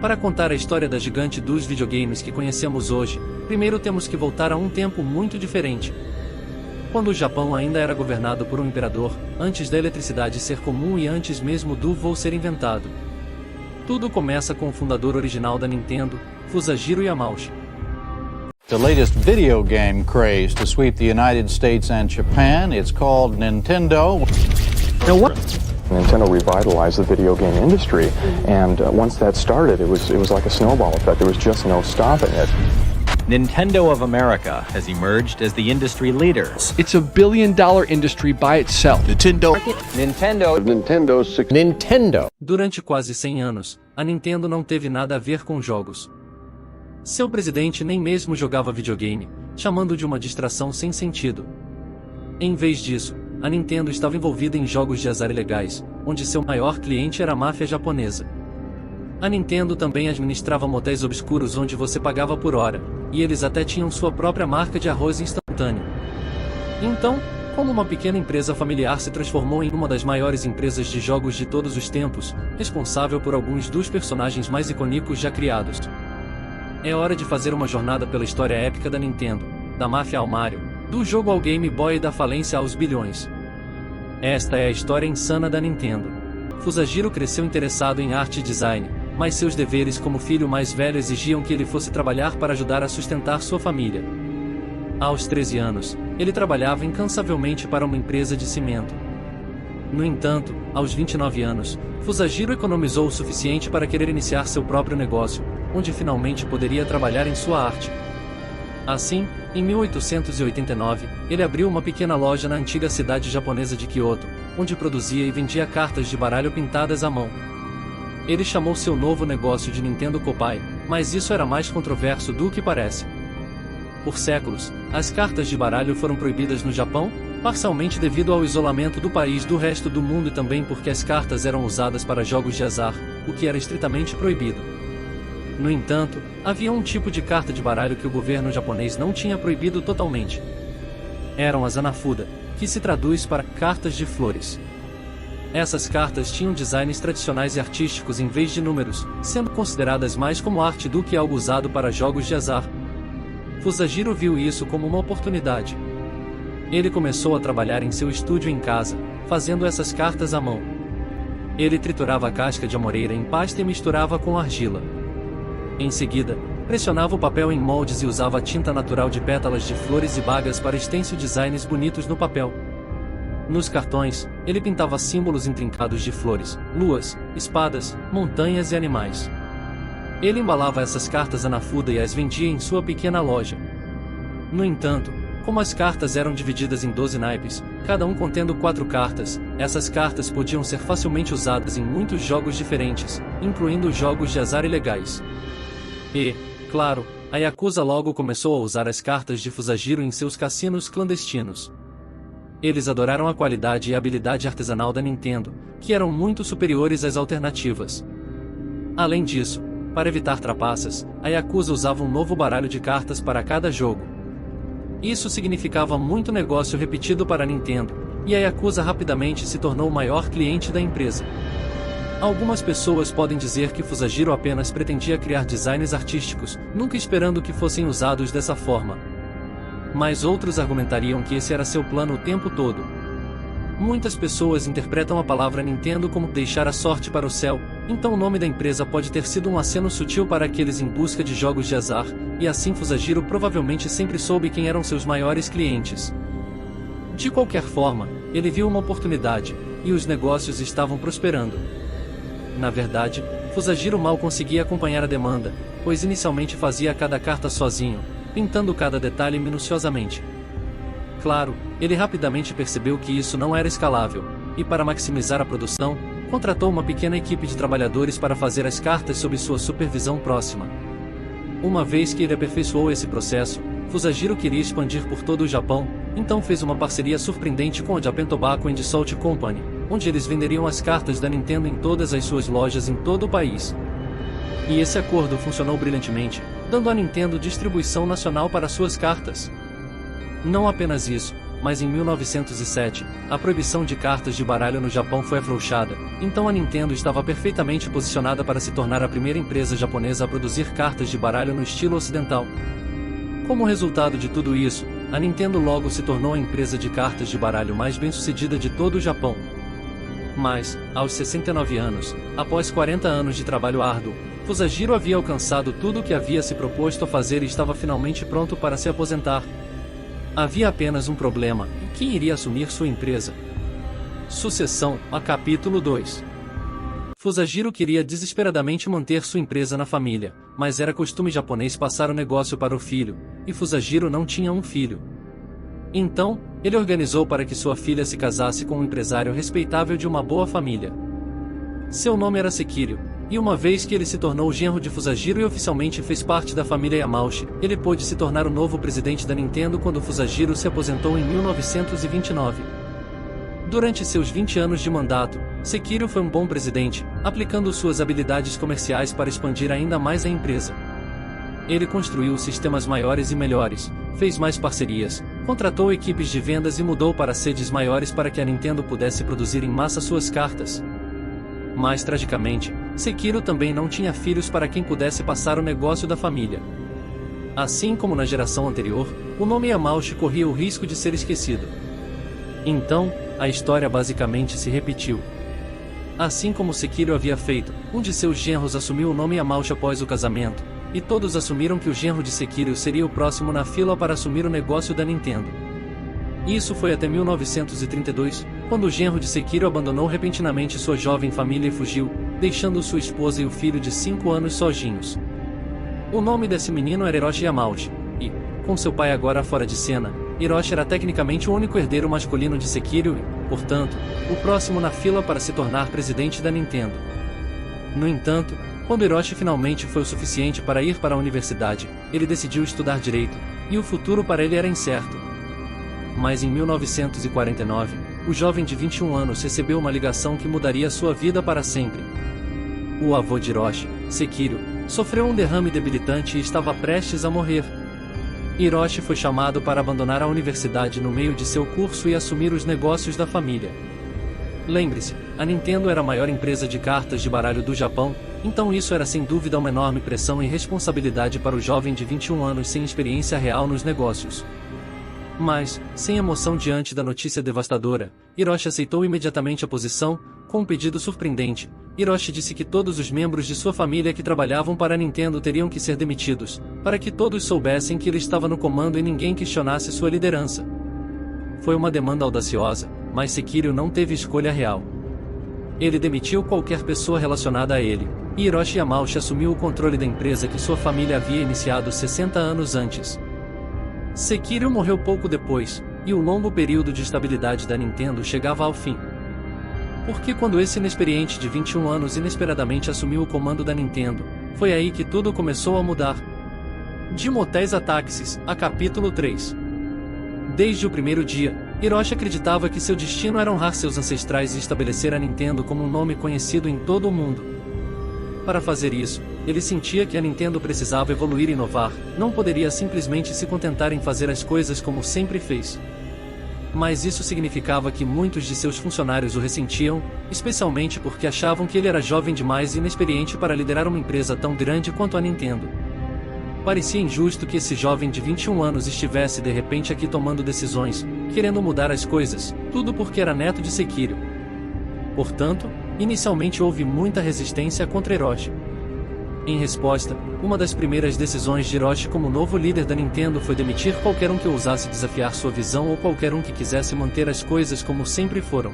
Para contar a história da gigante dos videogames que conhecemos hoje, primeiro temos que voltar a um tempo muito diferente. Quando o Japão ainda era governado por um imperador, antes da eletricidade ser comum e antes mesmo do voo ser inventado. Tudo começa com o fundador original da Nintendo, Fusajiro Yamauchi. The latest video game craze to sweep the United States and Japan. It's called Nintendo. Now what? Nintendo revitalized the video game industry, and once that started, it was like a snowball effect. There was just no stopping it. Nintendo of America has emerged as the industry leaders. It's a billion-dollar industry by itself. Nintendo. Durante quase 100 anos, a Nintendo não teve nada a ver com jogos. Seu presidente nem mesmo jogava videogame, chamando de uma distração sem sentido. Em vez disso, a Nintendo estava envolvida em jogos de azar ilegais, onde seu maior cliente era a máfia japonesa. A Nintendo também administrava motéis obscuros onde você pagava por hora, e eles até tinham sua própria marca de arroz instantâneo. Então, como uma pequena empresa familiar se transformou em uma das maiores empresas de jogos de todos os tempos, responsável por alguns dos personagens mais icônicos já criados. É hora de fazer uma jornada pela história épica da Nintendo, da máfia ao Mario, do jogo ao Game Boy e da falência aos bilhões. Esta é a história insana da Nintendo. Fusajiro cresceu interessado em arte e design, mas seus deveres como filho mais velho exigiam que ele fosse trabalhar para ajudar a sustentar sua família. Aos 13 anos, ele trabalhava incansavelmente para uma empresa de cimento. No entanto, aos 29 anos, Fusajiro economizou o suficiente para querer iniciar seu próprio negócio, onde finalmente poderia trabalhar em sua arte. Assim, em 1889, ele abriu uma pequena loja na antiga cidade japonesa de Kyoto, onde produzia e vendia cartas de baralho pintadas à mão. Ele chamou seu novo negócio de Nintendo Kopai, mas isso era mais controverso do que parece. Por séculos, as cartas de baralho foram proibidas no Japão, parcialmente devido ao isolamento do país do resto do mundo e também porque as cartas eram usadas para jogos de azar, o que era estritamente proibido. No entanto, havia um tipo de carta de baralho que o governo japonês não tinha proibido totalmente. Eram as Hanafuda, que se traduz para cartas de flores. Essas cartas tinham designs tradicionais e artísticos em vez de números, sendo consideradas mais como arte do que algo usado para jogos de azar. Fusajiro viu isso como uma oportunidade. Ele começou a trabalhar em seu estúdio em casa, fazendo essas cartas à mão. Ele triturava a casca de amoreira em pasta e misturava com argila. Em seguida, pressionava o papel em moldes e usava tinta natural de pétalas de flores e bagas para stencil designs bonitos no papel. Nos cartões, ele pintava símbolos intrincados de flores, luas, espadas, montanhas e animais. Ele embalava essas cartas Hanafuda e as vendia em sua pequena loja. No entanto, como as cartas eram divididas em 12 naipes, cada um contendo 4 cartas, essas cartas podiam ser facilmente usadas em muitos jogos diferentes, incluindo jogos de azar ilegais. E, claro, a Yakuza logo começou a usar as cartas de Fusajiro em seus cassinos clandestinos. Eles adoraram a qualidade e a habilidade artesanal da Nintendo, que eram muito superiores às alternativas. Além disso, para evitar trapaças, a Yakuza usava um novo baralho de cartas para cada jogo. Isso significava muito negócio repetido para a Nintendo, e a Yakuza rapidamente se tornou o maior cliente da empresa. Algumas pessoas podem dizer que Fusajiro apenas pretendia criar designs artísticos, nunca esperando que fossem usados dessa forma. Mas outros argumentariam que esse era seu plano o tempo todo. Muitas pessoas interpretam a palavra Nintendo como deixar a sorte para o céu, então o nome da empresa pode ter sido um aceno sutil para aqueles em busca de jogos de azar, e assim Fusajiro provavelmente sempre soube quem eram seus maiores clientes. De qualquer forma, ele viu uma oportunidade, e os negócios estavam prosperando. Na verdade, Fusajiro mal conseguia acompanhar a demanda, pois inicialmente fazia cada carta sozinho, pintando cada detalhe minuciosamente. Claro, ele rapidamente percebeu que isso não era escalável, e para maximizar a produção, contratou uma pequena equipe de trabalhadores para fazer as cartas sob sua supervisão próxima. Uma vez que ele aperfeiçoou esse processo, Fusajiro queria expandir por todo o Japão, então fez uma parceria surpreendente com a Japan Tobacco and Salt Company, onde eles venderiam as cartas da Nintendo em todas as suas lojas em todo o país. E esse acordo funcionou brilhantemente, dando à Nintendo distribuição nacional para suas cartas. Não apenas isso, mas em 1907, a proibição de cartas de baralho no Japão foi afrouxada, então a Nintendo estava perfeitamente posicionada para se tornar a primeira empresa japonesa a produzir cartas de baralho no estilo ocidental. Como resultado de tudo isso, a Nintendo logo se tornou a empresa de cartas de baralho mais bem-sucedida de todo o Japão. Mas, aos 69 anos, após 40 anos de trabalho árduo, Fusajiro havia alcançado tudo o que havia se proposto a fazer e estava finalmente pronto para se aposentar. Havia apenas um problema: quem iria assumir sua empresa? Sucessão, a capítulo 2. Fusajiro queria desesperadamente manter sua empresa na família, mas era costume japonês passar o negócio para o filho, e Fusajiro não tinha um filho. Então, ele organizou para que sua filha se casasse com um empresário respeitável de uma boa família. Seu nome era Sekiro, e uma vez que ele se tornou o genro de Fusajiro e oficialmente fez parte da família Yamauchi, ele pôde se tornar o novo presidente da Nintendo quando Fusajiro se aposentou em 1929. Durante seus 20 anos de mandato, Sekiro foi um bom presidente, aplicando suas habilidades comerciais para expandir ainda mais a empresa. Ele construiu sistemas maiores e melhores, fez mais parcerias, contratou equipes de vendas e mudou para sedes maiores para que a Nintendo pudesse produzir em massa suas cartas. Mas tragicamente, Sekiro também não tinha filhos para quem pudesse passar o negócio da família. Assim como na geração anterior, o nome Yamauchi corria o risco de ser esquecido. Então, a história basicamente se repetiu. Assim como Sekiro havia feito, um de seus genros assumiu o nome Yamauchi após o casamento, e todos assumiram que o genro de Sekiro seria o próximo na fila para assumir o negócio da Nintendo. Isso foi até 1932, quando o genro de Sekiro abandonou repentinamente sua jovem família e fugiu, deixando sua esposa e o filho de 5 anos sozinhos. O nome desse menino era Hiroshi Yamauchi, e, com seu pai agora fora de cena, Hiroshi era tecnicamente o único herdeiro masculino de Sekiro e, portanto, o próximo na fila para se tornar presidente da Nintendo. No entanto, quando Hiroshi finalmente foi o suficiente para ir para a universidade, ele decidiu estudar direito, e o futuro para ele era incerto. Mas em 1949, o jovem de 21 anos recebeu uma ligação que mudaria sua vida para sempre. O avô de Hiroshi, Sekiro, sofreu um derrame debilitante e estava prestes a morrer. Hiroshi foi chamado para abandonar a universidade no meio de seu curso e assumir os negócios da família. Lembre-se, a Nintendo era a maior empresa de cartas de baralho do Japão, então isso era sem dúvida uma enorme pressão e responsabilidade para o jovem de 21 anos sem experiência real nos negócios. Mas, sem emoção diante da notícia devastadora, Hiroshi aceitou imediatamente a posição, com um pedido surpreendente. Hiroshi disse que todos os membros de sua família que trabalhavam para a Nintendo teriam que ser demitidos, para que todos soubessem que ele estava no comando e ninguém questionasse sua liderança. Foi uma demanda audaciosa, mas Sekiro não teve escolha real. Ele demitiu qualquer pessoa relacionada a ele, e Hiroshi Yamauchi assumiu o controle da empresa que sua família havia iniciado 60 anos antes. Sekiro morreu pouco depois, e o longo período de estabilidade da Nintendo chegava ao fim. Porque quando esse inexperiente de 21 anos inesperadamente assumiu o comando da Nintendo, foi aí que tudo começou a mudar. De motéis a táxis, a capítulo 3. Desde o primeiro dia, Hiroshi acreditava que seu destino era honrar seus ancestrais e estabelecer a Nintendo como um nome conhecido em todo o mundo. Para fazer isso, ele sentia que a Nintendo precisava evoluir e inovar, não poderia simplesmente se contentar em fazer as coisas como sempre fez. Mas isso significava que muitos de seus funcionários o ressentiam, especialmente porque achavam que ele era jovem demais e inexperiente para liderar uma empresa tão grande quanto a Nintendo. Parecia injusto que esse jovem de 21 anos estivesse de repente aqui tomando decisões, querendo mudar as coisas, tudo porque era neto de Sekiro. Portanto, inicialmente houve muita resistência contra Hiroshi. Em resposta, uma das primeiras decisões de Hiroshi como novo líder da Nintendo foi demitir qualquer um que ousasse desafiar sua visão ou qualquer um que quisesse manter as coisas como sempre foram.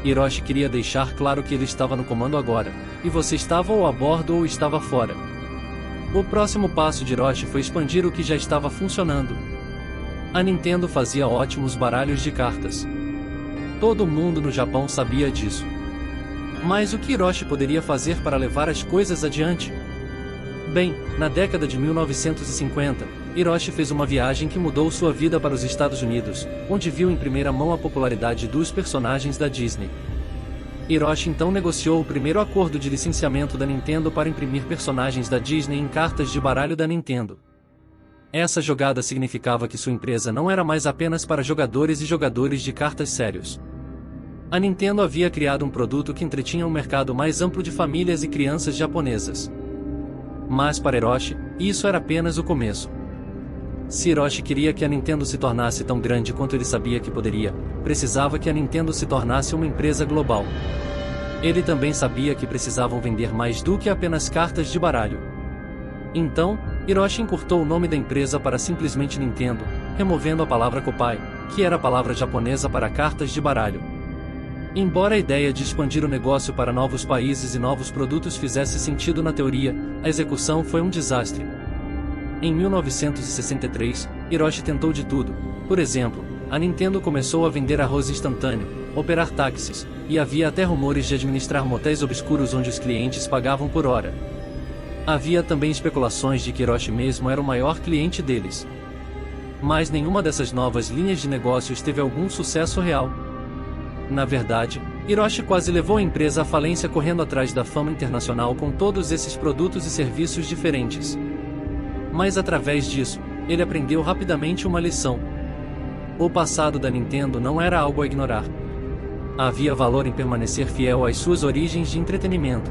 Hiroshi queria deixar claro que ele estava no comando agora, e você estava ou a bordo ou estava fora. O próximo passo de Hiroshi foi expandir o que já estava funcionando. A Nintendo fazia ótimos baralhos de cartas. Todo mundo no Japão sabia disso. Mas o que Hiroshi poderia fazer para levar as coisas adiante? Bem, na década de 1950, Hiroshi fez uma viagem que mudou sua vida para os Estados Unidos, onde viu em primeira mão a popularidade dos personagens da Disney. Hiroshi então negociou o primeiro acordo de licenciamento da Nintendo para imprimir personagens da Disney em cartas de baralho da Nintendo. Essa jogada significava que sua empresa não era mais apenas para jogadores e jogadores de cartas sérios. A Nintendo havia criado um produto que entretinha um mercado mais amplo de famílias e crianças japonesas. Mas para Hiroshi, isso era apenas o começo. Se Hiroshi queria que a Nintendo se tornasse tão grande quanto ele sabia que poderia, precisava que a Nintendo se tornasse uma empresa global. Ele também sabia que precisavam vender mais do que apenas cartas de baralho. Então, Hiroshi encurtou o nome da empresa para simplesmente Nintendo, removendo a palavra Kopai, que era a palavra japonesa para cartas de baralho. Embora a ideia de expandir o negócio para novos países e novos produtos fizesse sentido na teoria, a execução foi um desastre. Em 1963, Hiroshi tentou de tudo. Por exemplo, a Nintendo começou a vender arroz instantâneo, operar táxis, e havia até rumores de administrar motéis obscuros onde os clientes pagavam por hora. Havia também especulações de que Hiroshi mesmo era o maior cliente deles. Mas nenhuma dessas novas linhas de negócios teve algum sucesso real. Na verdade, Hiroshi quase levou a empresa à falência correndo atrás da fama internacional com todos esses produtos e serviços diferentes. Mas através disso, ele aprendeu rapidamente uma lição. O passado da Nintendo não era algo a ignorar. Havia valor em permanecer fiel às suas origens de entretenimento.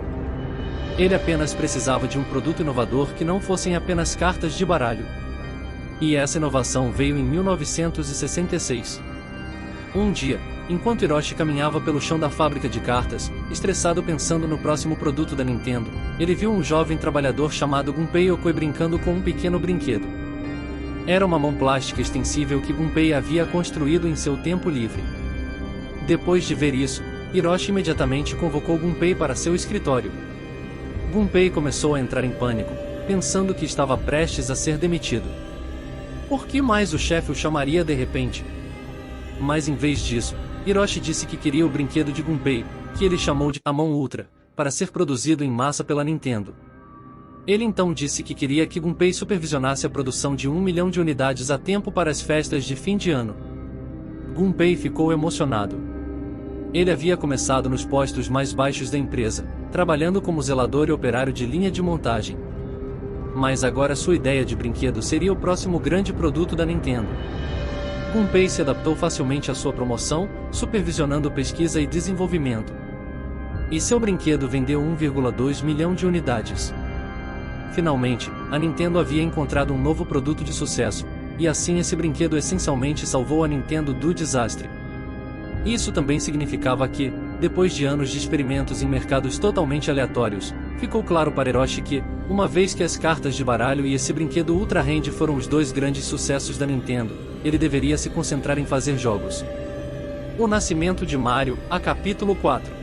Ele apenas precisava de um produto inovador que não fossem apenas cartas de baralho. E essa inovação veio em 1966. Um dia, enquanto Hiroshi caminhava pelo chão da fábrica de cartas, estressado pensando no próximo produto da Nintendo, ele viu um jovem trabalhador chamado Gunpei Yokoi brincando com um pequeno brinquedo. Era uma mão plástica extensível que Gunpei havia construído em seu tempo livre. Depois de ver isso, Hiroshi imediatamente convocou Gunpei para seu escritório. Gunpei começou a entrar em pânico, pensando que estava prestes a ser demitido. Por que mais o chefe o chamaria de repente? Mas em vez disso, Hiroshi disse que queria o brinquedo de Gunpei, que ele chamou de Amon Ultra, para ser produzido em massa pela Nintendo. Ele então disse que queria que Gunpei supervisionasse a produção de 1 milhão de unidades a tempo para as festas de fim de ano. Gunpei ficou emocionado. Ele havia começado nos postos mais baixos da empresa, trabalhando como zelador e operário de linha de montagem. Mas agora sua ideia de brinquedo seria o próximo grande produto da Nintendo. Gunpei se adaptou facilmente à sua promoção, supervisionando pesquisa e desenvolvimento. E seu brinquedo vendeu 1,2 milhão de unidades. Finalmente, a Nintendo havia encontrado um novo produto de sucesso, e assim esse brinquedo essencialmente salvou a Nintendo do desastre. Isso também significava que, depois de anos de experimentos em mercados totalmente aleatórios, ficou claro para Hiroshi que, uma vez que as cartas de baralho e esse brinquedo Ultra Hand foram os dois grandes sucessos da Nintendo, ele deveria se concentrar em fazer jogos. O nascimento de Mario, a capítulo 4.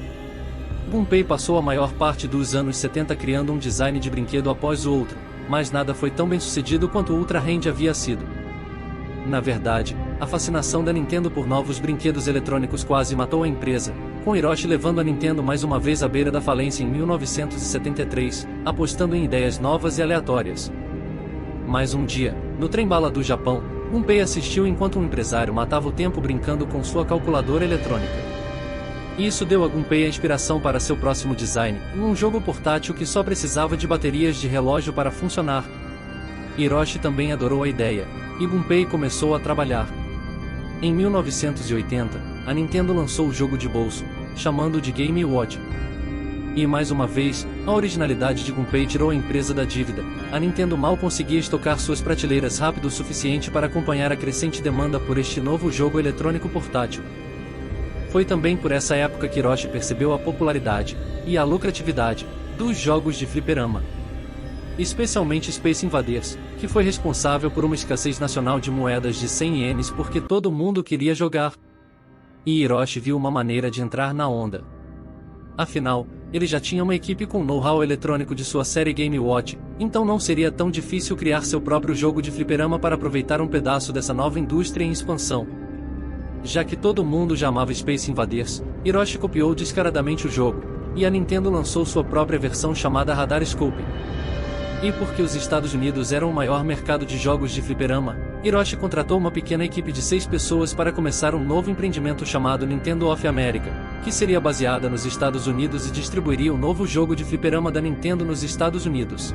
Gunpei passou a maior parte dos anos 70 criando um design de brinquedo após o outro, mas nada foi tão bem sucedido quanto o Ultra Hand havia sido. Na verdade, a fascinação da Nintendo por novos brinquedos eletrônicos quase matou a empresa, com Hiroshi levando a Nintendo mais uma vez à beira da falência em 1973, apostando em ideias novas e aleatórias. Mas um dia, no trem-bala do Japão, Gunpei assistiu enquanto um empresário matava o tempo brincando com sua calculadora eletrônica. Isso deu a Gunpei a inspiração para seu próximo design, um jogo portátil que só precisava de baterias de relógio para funcionar. Hiroshi também adorou a ideia, e Gunpei começou a trabalhar. Em 1980, a Nintendo lançou o jogo de bolso, chamando de Game Watch. E mais uma vez, a originalidade de Gunpei tirou a empresa da dívida. A Nintendo mal conseguia estocar suas prateleiras rápido o suficiente para acompanhar a crescente demanda por este novo jogo eletrônico portátil. Foi também por essa época que Hiroshi percebeu a popularidade, e a lucratividade, dos jogos de fliperama. Especialmente Space Invaders, que foi responsável por uma escassez nacional de moedas de 100 ienes porque todo mundo queria jogar. E Hiroshi viu uma maneira de entrar na onda. Afinal, ele já tinha uma equipe com know-how eletrônico de sua série Game Watch, então não seria tão difícil criar seu próprio jogo de fliperama para aproveitar um pedaço dessa nova indústria em expansão. Já que todo mundo já amava Space Invaders, Hiroshi copiou descaradamente o jogo, e a Nintendo lançou sua própria versão chamada Radar Scope. E porque os Estados Unidos eram o maior mercado de jogos de fliperama, Hiroshi contratou uma pequena equipe de 6 pessoas para começar um novo empreendimento chamado Nintendo of America, que seria baseada nos Estados Unidos e distribuiria o novo jogo de fliperama da Nintendo nos Estados Unidos.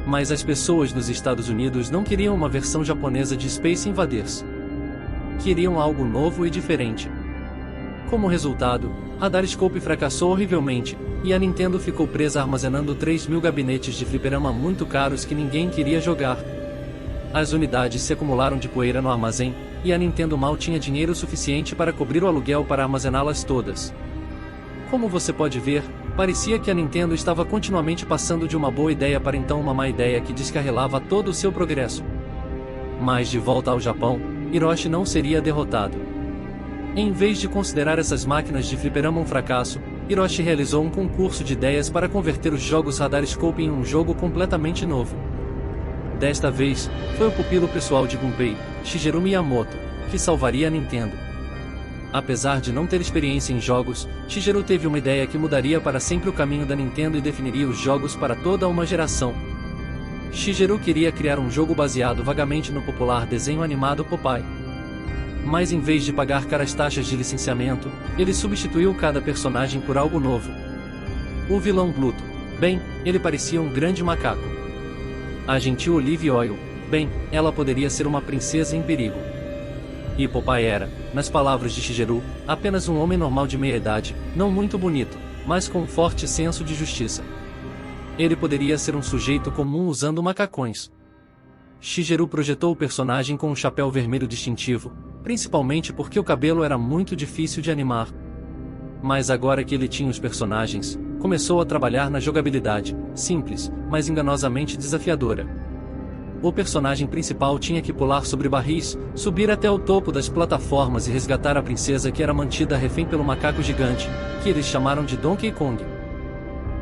Mas as pessoas nos Estados Unidos não queriam uma versão japonesa de Space Invaders. Queriam algo novo e diferente. Como resultado, Radarscope fracassou horrivelmente, e a Nintendo ficou presa armazenando 3.000 gabinetes de fliperama muito caros que ninguém queria jogar. As unidades se acumularam de poeira no armazém, e a Nintendo mal tinha dinheiro suficiente para cobrir o aluguel para armazená-las todas. Como você pode ver, parecia que a Nintendo estava continuamente passando de uma boa ideia para então uma má ideia que descarrilava todo o seu progresso. Mas de volta ao Japão, Hiroshi não seria derrotado. Em vez de considerar essas máquinas de fliperama um fracasso, Hiroshi realizou um concurso de ideias para converter os jogos Radarscope em um jogo completamente novo. Desta vez, foi o pupilo pessoal de Gunpei, Shigeru Miyamoto, que salvaria a Nintendo. Apesar de não ter experiência em jogos, Shigeru teve uma ideia que mudaria para sempre o caminho da Nintendo e definiria os jogos para toda uma geração. Shigeru queria criar um jogo baseado vagamente no popular desenho animado Popeye. Mas em vez de pagar caras taxas de licenciamento, ele substituiu cada personagem por algo novo. O vilão Bluto. Bem, ele parecia um grande macaco. A gentil Olive Oil. Bem, ela poderia ser uma princesa em perigo. E Popeye era, nas palavras de Shigeru, apenas um homem normal de meia-idade, não muito bonito, mas com um forte senso de justiça. Ele poderia ser um sujeito comum usando macacões. Shigeru projetou o personagem com um chapéu vermelho distintivo, principalmente porque o cabelo era muito difícil de animar. Mas agora que ele tinha os personagens, começou a trabalhar na jogabilidade, simples, mas enganosamente desafiadora. O personagem principal tinha que pular sobre barris, subir até o topo das plataformas e resgatar a princesa que era mantida refém pelo macaco gigante, que eles chamaram de Donkey Kong.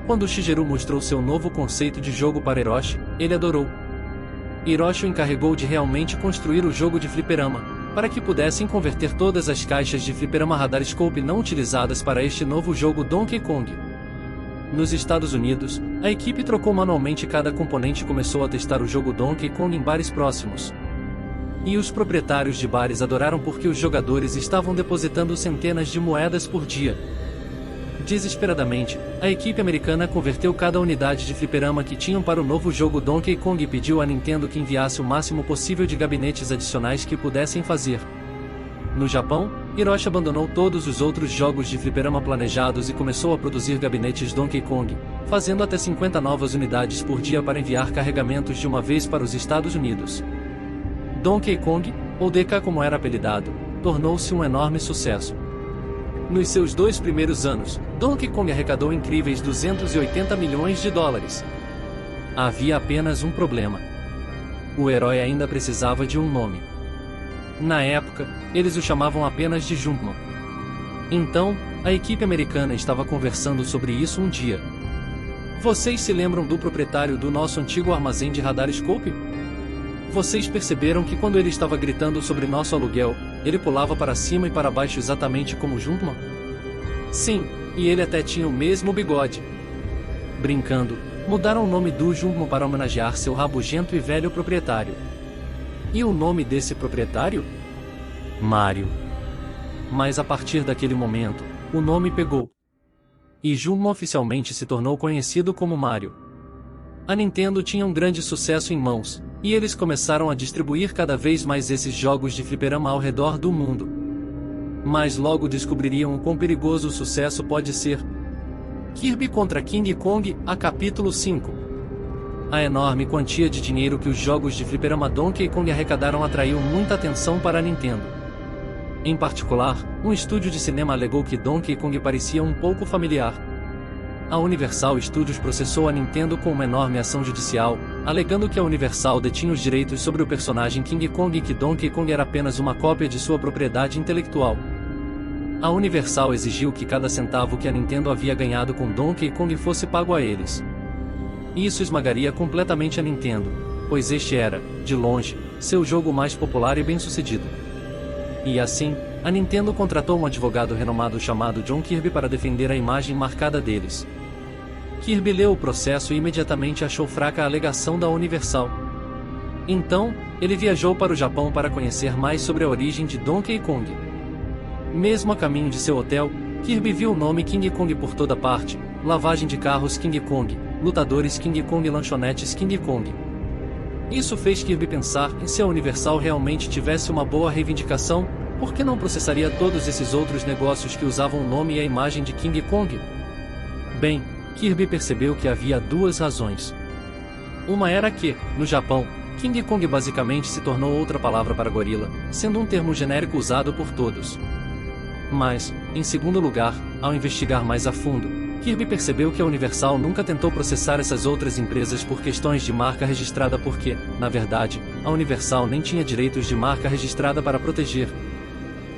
Quando Shigeru mostrou seu novo conceito de jogo para Hiroshi, ele adorou. Hiroshi o encarregou de realmente construir o jogo de fliperama, para que pudessem converter todas as caixas de fliperama Radarscope não utilizadas para este novo jogo Donkey Kong. Nos Estados Unidos, a equipe trocou manualmente cada componente e começou a testar o jogo Donkey Kong em bares próximos. E os proprietários de bares adoraram porque os jogadores estavam depositando centenas de moedas por dia. Desesperadamente, a equipe americana converteu cada unidade de fliperama que tinham para o novo jogo Donkey Kong e pediu à Nintendo que enviasse o máximo possível de gabinetes adicionais que pudessem fazer. No Japão, Hiroshi abandonou todos os outros jogos de fliperama planejados e começou a produzir gabinetes Donkey Kong, fazendo até 50 novas unidades por dia para enviar carregamentos de uma vez para os Estados Unidos. Donkey Kong, ou DK como era apelidado, tornou-se um enorme sucesso. Nos seus 2 primeiros anos, Donkey Kong arrecadou incríveis $280 milhões. Havia apenas um problema. O herói ainda precisava de um nome. Na época, eles o chamavam apenas de Jumpman. Então, a equipe americana estava conversando sobre isso um dia. Vocês se lembram do proprietário do nosso antigo armazém de Radarscope? Vocês perceberam que quando ele estava gritando sobre nosso aluguel, ele pulava para cima e para baixo exatamente como Jumpman? Sim, e ele até tinha o mesmo bigode. Brincando, mudaram o nome do Jumpman para homenagear seu rabugento e velho proprietário. E o nome desse proprietário? Mario. Mas a partir daquele momento, o nome pegou. E Jumpman oficialmente se tornou conhecido como Mario. A Nintendo tinha um grande sucesso em mãos, e eles começaram a distribuir cada vez mais esses jogos de fliperama ao redor do mundo. Mas logo descobririam o quão perigoso o sucesso pode ser. Kirby contra King Kong, a capítulo 5. A enorme quantia de dinheiro que os jogos de fliperama Donkey Kong arrecadaram atraiu muita atenção para a Nintendo. Em particular, um estúdio de cinema alegou que Donkey Kong parecia um pouco familiar. A Universal Studios processou a Nintendo com uma enorme ação judicial, alegando que a Universal detinha os direitos sobre o personagem King Kong e que Donkey Kong era apenas uma cópia de sua propriedade intelectual. A Universal exigiu que cada centavo que a Nintendo havia ganhado com Donkey Kong fosse pago a eles. Isso esmagaria completamente a Nintendo, pois este era, de longe, seu jogo mais popular e bem-sucedido. E assim, a Nintendo contratou um advogado renomado chamado John Kirby para defender a imagem marcada deles. Kirby leu o processo e imediatamente achou fraca a alegação da Universal. Então, ele viajou para o Japão para conhecer mais sobre a origem de Donkey Kong. Mesmo a caminho de seu hotel, Kirby viu o nome King Kong por toda parte, lavagem de carros King Kong, lutadores King Kong e lanchonetes King Kong. Isso fez Kirby pensar em se a Universal realmente tivesse uma boa reivindicação, por que não processaria todos esses outros negócios que usavam o nome e a imagem de King Kong? Bem, Kirby percebeu que havia duas razões. Uma era que, no Japão, King Kong basicamente se tornou outra palavra para gorila, sendo um termo genérico usado por todos. Mas, em segundo lugar, ao investigar mais a fundo, Kirby percebeu que a Universal nunca tentou processar essas outras empresas por questões de marca registrada porque, na verdade, a Universal nem tinha direitos de marca registrada para proteger.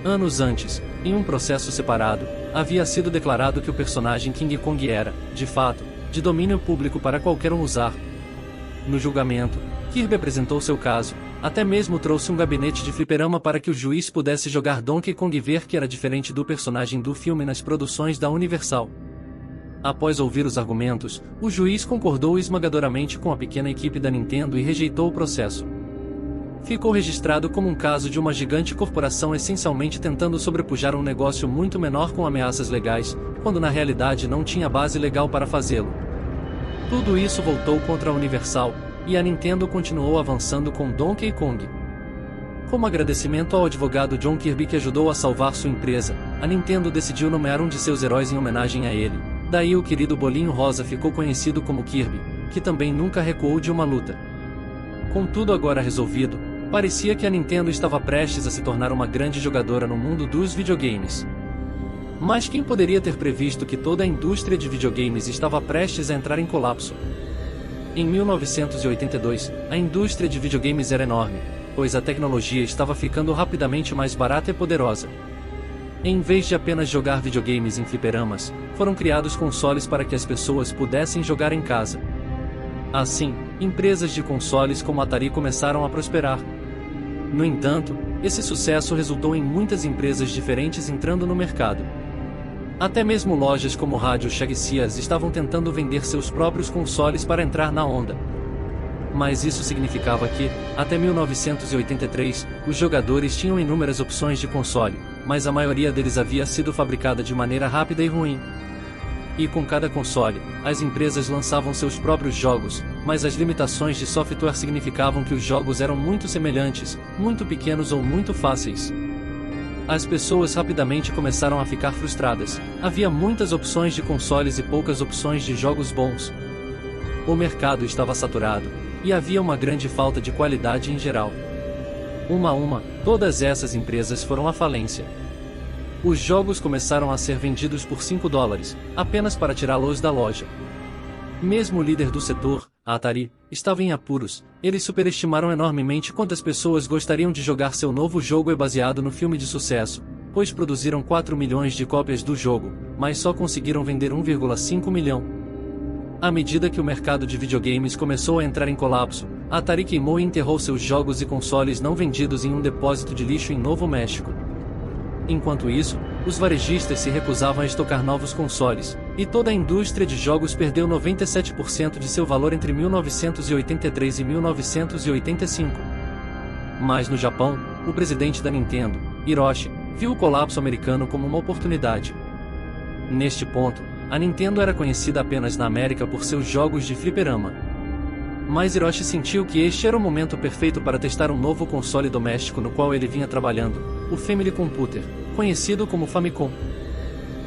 Anos antes, em um processo separado, havia sido declarado que o personagem King Kong era, de fato, de domínio público para qualquer um usar. No julgamento, Kirby apresentou seu caso, até mesmo trouxe um gabinete de fliperama para que o juiz pudesse jogar Donkey Kong e ver que era diferente do personagem do filme nas produções da Universal. Após ouvir os argumentos, o juiz concordou esmagadoramente com a pequena equipe da Nintendo e rejeitou o processo. Ficou registrado como um caso de uma gigante corporação essencialmente tentando sobrepujar um negócio muito menor com ameaças legais, quando na realidade não tinha base legal para fazê-lo. Tudo isso voltou contra a Universal, e a Nintendo continuou avançando com Donkey Kong. Como agradecimento ao advogado John Kirby que ajudou a salvar sua empresa, a Nintendo decidiu nomear um de seus heróis em homenagem a ele. Daí o querido Bolinho Rosa ficou conhecido como Kirby, que também nunca recuou de uma luta. Com tudo agora resolvido, parecia que a Nintendo estava prestes a se tornar uma grande jogadora no mundo dos videogames. Mas quem poderia ter previsto que toda a indústria de videogames estava prestes a entrar em colapso? Em 1982, a indústria de videogames era enorme, pois a tecnologia estava ficando rapidamente mais barata e poderosa. Em vez de apenas jogar videogames em fliperamas, foram criados consoles para que as pessoas pudessem jogar em casa. Assim, empresas de consoles como a Atari começaram a prosperar. No entanto, esse sucesso resultou em muitas empresas diferentes entrando no mercado. Até mesmo lojas como Rádio Shack Sears estavam tentando vender seus próprios consoles para entrar na onda. Mas isso significava que, até 1983, os jogadores tinham inúmeras opções de console, mas a maioria deles havia sido fabricada de maneira rápida e ruim. E com cada console, as empresas lançavam seus próprios jogos, mas as limitações de software significavam que os jogos eram muito semelhantes, muito pequenos ou muito fáceis. As pessoas rapidamente começaram a ficar frustradas. Havia muitas opções de consoles e poucas opções de jogos bons. O mercado estava saturado, e havia uma grande falta de qualidade em geral. Uma a uma, todas essas empresas foram à falência. Os jogos começaram a ser vendidos por $5, apenas para tirá-los da loja. Mesmo o líder do setor, a Atari, estava em apuros. Eles superestimaram enormemente quantas pessoas gostariam de jogar seu novo jogo baseado no filme de sucesso, pois produziram 4 milhões de cópias do jogo, mas só conseguiram vender 1,5 milhão. À medida que o mercado de videogames começou a entrar em colapso, a Atari queimou e enterrou seus jogos e consoles não vendidos em um depósito de lixo em Novo México. Enquanto isso, os varejistas se recusavam a estocar novos consoles, e toda a indústria de jogos perdeu 97% de seu valor entre 1983 e 1985. Mas no Japão, o presidente da Nintendo, Hiroshi, viu o colapso americano como uma oportunidade. Neste ponto, a Nintendo era conhecida apenas na América por seus jogos de fliperama. Mas Hiroshi sentiu que este era o momento perfeito para testar um novo console doméstico no qual ele vinha trabalhando, o Family Computer, conhecido como Famicom.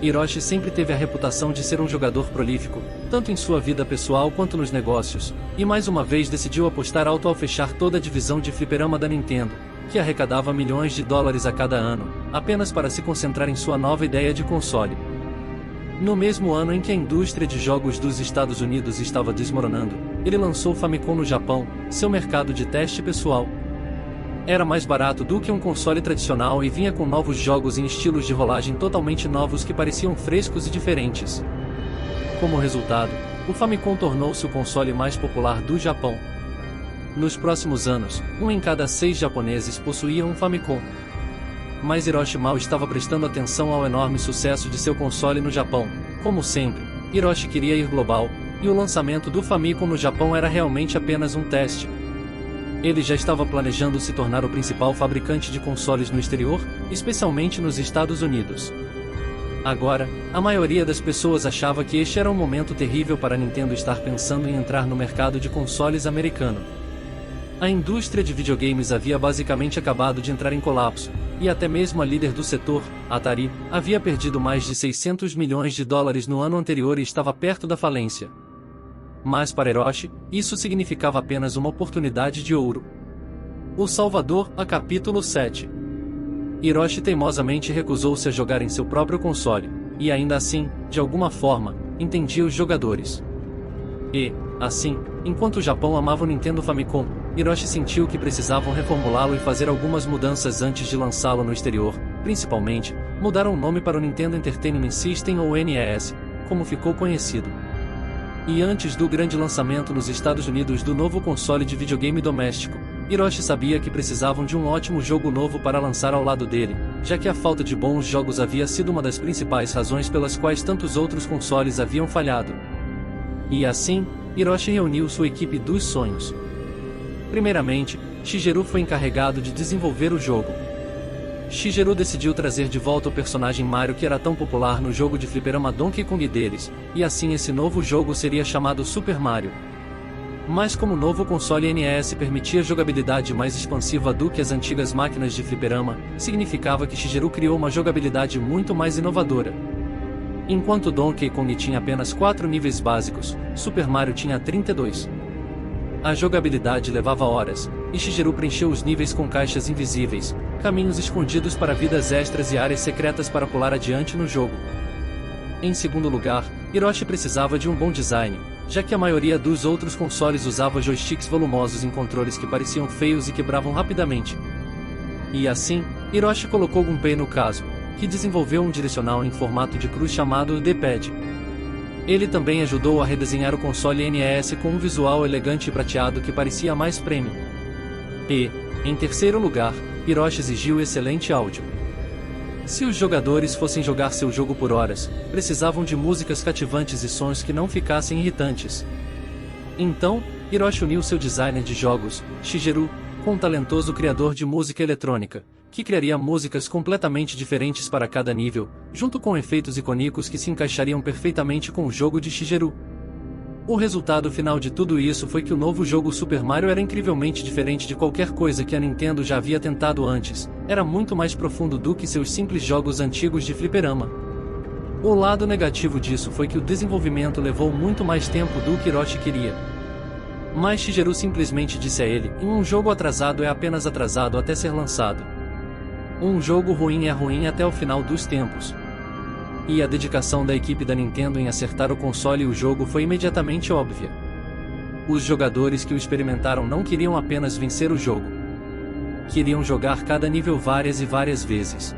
Hiroshi sempre teve a reputação de ser um jogador prolífico, tanto em sua vida pessoal quanto nos negócios, e mais uma vez decidiu apostar alto ao fechar toda a divisão de fliperama da Nintendo, que arrecadava milhões de dólares a cada ano, apenas para se concentrar em sua nova ideia de console. No mesmo ano em que a indústria de jogos dos Estados Unidos estava desmoronando, ele lançou o Famicom no Japão, seu mercado de teste pessoal. Era mais barato do que um console tradicional e vinha com novos jogos em estilos de rolagem totalmente novos que pareciam frescos e diferentes. Como resultado, o Famicom tornou-se o console mais popular do Japão. Nos próximos anos, 1 em cada 6 japoneses possuía um Famicom. Mas Hiroshi mal estava prestando atenção ao enorme sucesso de seu console no Japão. Como sempre, Hiroshi queria ir global, e o lançamento do Famicom no Japão era realmente apenas um teste. Ele já estava planejando se tornar o principal fabricante de consoles no exterior, especialmente nos Estados Unidos. Agora, a maioria das pessoas achava que este era um momento terrível para a Nintendo estar pensando em entrar no mercado de consoles americano. A indústria de videogames havia basicamente acabado de entrar em colapso, e até mesmo a líder do setor, Atari, havia perdido mais de 600 milhões de dólares no ano anterior e estava perto da falência. Mas para Hiroshi, isso significava apenas uma oportunidade de ouro. O Salvador, a capítulo 7. Hiroshi teimosamente recusou-se a jogar em seu próprio console, e ainda assim, de alguma forma, entendia os jogadores. E, assim, enquanto o Japão amava o Nintendo Famicom, Hiroshi sentiu que precisavam reformulá-lo e fazer algumas mudanças antes de lançá-lo no exterior, principalmente, mudar o nome para o Nintendo Entertainment System ou NES, como ficou conhecido. E antes do grande lançamento nos Estados Unidos do novo console de videogame doméstico, Hiroshi sabia que precisavam de um ótimo jogo novo para lançar ao lado dele, já que a falta de bons jogos havia sido uma das principais razões pelas quais tantos outros consoles haviam falhado. E assim, Hiroshi reuniu sua equipe dos sonhos. Primeiramente, Shigeru foi encarregado de desenvolver o jogo. Shigeru decidiu trazer de volta o personagem Mario que era tão popular no jogo de fliperama Donkey Kong deles, e assim esse novo jogo seria chamado Super Mario. Mas como o novo console NES permitia jogabilidade mais expansiva do que as antigas máquinas de fliperama, significava que Shigeru criou uma jogabilidade muito mais inovadora. Enquanto Donkey Kong tinha apenas 4 níveis básicos, Super Mario tinha 32. A jogabilidade levava horas, e Shigeru preencheu os níveis com caixas invisíveis, caminhos escondidos para vidas extras e áreas secretas para pular adiante no jogo. Em segundo lugar, Hiroshi precisava de um bom design, já que a maioria dos outros consoles usava joysticks volumosos em controles que pareciam feios e quebravam rapidamente. E assim, Hiroshi colocou Gunpei no caso, que desenvolveu um direcional em formato de cruz chamado D-Pad. Ele também ajudou a redesenhar o console NES com um visual elegante e prateado que parecia mais premium. E, em terceiro lugar, Hiroshi exigiu excelente áudio. Se os jogadores fossem jogar seu jogo por horas, precisavam de músicas cativantes e sons que não ficassem irritantes. Então, Hiroshi uniu seu designer de jogos, Shigeru, com um talentoso criador de música eletrônica, que criaria músicas completamente diferentes para cada nível, junto com efeitos icônicos que se encaixariam perfeitamente com o jogo de Shigeru. O resultado final de tudo isso foi que o novo jogo Super Mario era incrivelmente diferente de qualquer coisa que a Nintendo já havia tentado antes, era muito mais profundo do que seus simples jogos antigos de fliperama. O lado negativo disso foi que o desenvolvimento levou muito mais tempo do que Hiroshi queria. Mas Shigeru simplesmente disse a ele: um jogo atrasado é apenas atrasado até ser lançado. Um jogo ruim é ruim até o final dos tempos. E a dedicação da equipe da Nintendo em acertar o console e o jogo foi imediatamente óbvia. Os jogadores que o experimentaram não queriam apenas vencer o jogo. Queriam jogar cada nível várias e várias vezes.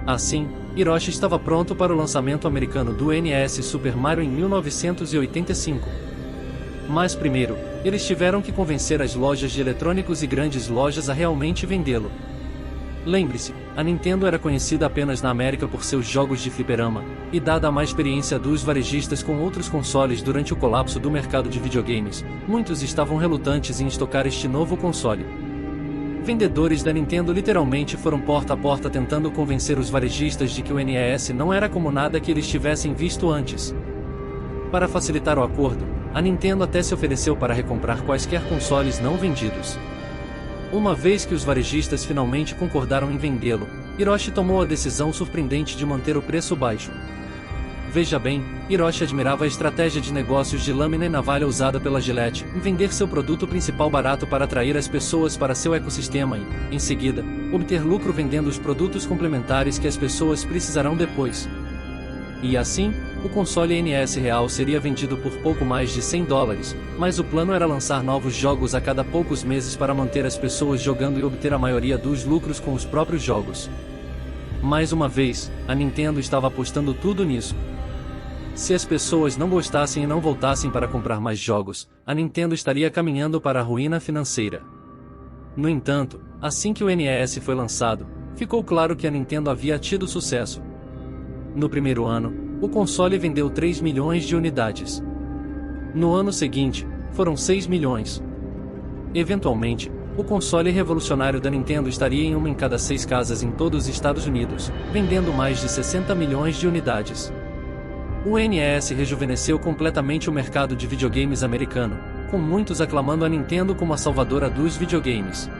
Assim, Hiroshi estava pronto para o lançamento americano do NES Super Mario em 1985. Mas primeiro, eles tiveram que convencer as lojas de eletrônicos e grandes lojas a realmente vendê-lo. Lembre-se, a Nintendo era conhecida apenas na América por seus jogos de fliperama, e dada a má experiência dos varejistas com outros consoles durante o colapso do mercado de videogames, muitos estavam relutantes em estocar este novo console. Vendedores da Nintendo literalmente foram porta a porta tentando convencer os varejistas de que o NES não era como nada que eles tivessem visto antes. Para facilitar o acordo, a Nintendo até se ofereceu para recomprar quaisquer consoles não vendidos. Uma vez que os varejistas finalmente concordaram em vendê-lo, Hiroshi tomou a decisão surpreendente de manter o preço baixo. Veja bem, Hiroshi admirava a estratégia de negócios de lâmina e navalha usada pela Gillette, em vender seu produto principal barato para atrair as pessoas para seu ecossistema e, em seguida, obter lucro vendendo os produtos complementares que as pessoas precisarão depois. E assim, o console NES real seria vendido por pouco mais de $100, mas o plano era lançar novos jogos a cada poucos meses para manter as pessoas jogando e obter a maioria dos lucros com os próprios jogos. Mais uma vez, a Nintendo estava apostando tudo nisso. Se as pessoas não gostassem e não voltassem para comprar mais jogos, a Nintendo estaria caminhando para a ruína financeira. No entanto, assim que o NES foi lançado, ficou claro que a Nintendo havia tido sucesso. No primeiro ano, o console vendeu 3 milhões de unidades. No ano seguinte, foram 6 milhões. Eventualmente, o console revolucionário da Nintendo estaria em uma em cada 6 casas em todos os Estados Unidos, vendendo mais de 60 milhões de unidades. O NES rejuvenesceu completamente o mercado de videogames americano, com muitos aclamando a Nintendo como a salvadora dos videogames.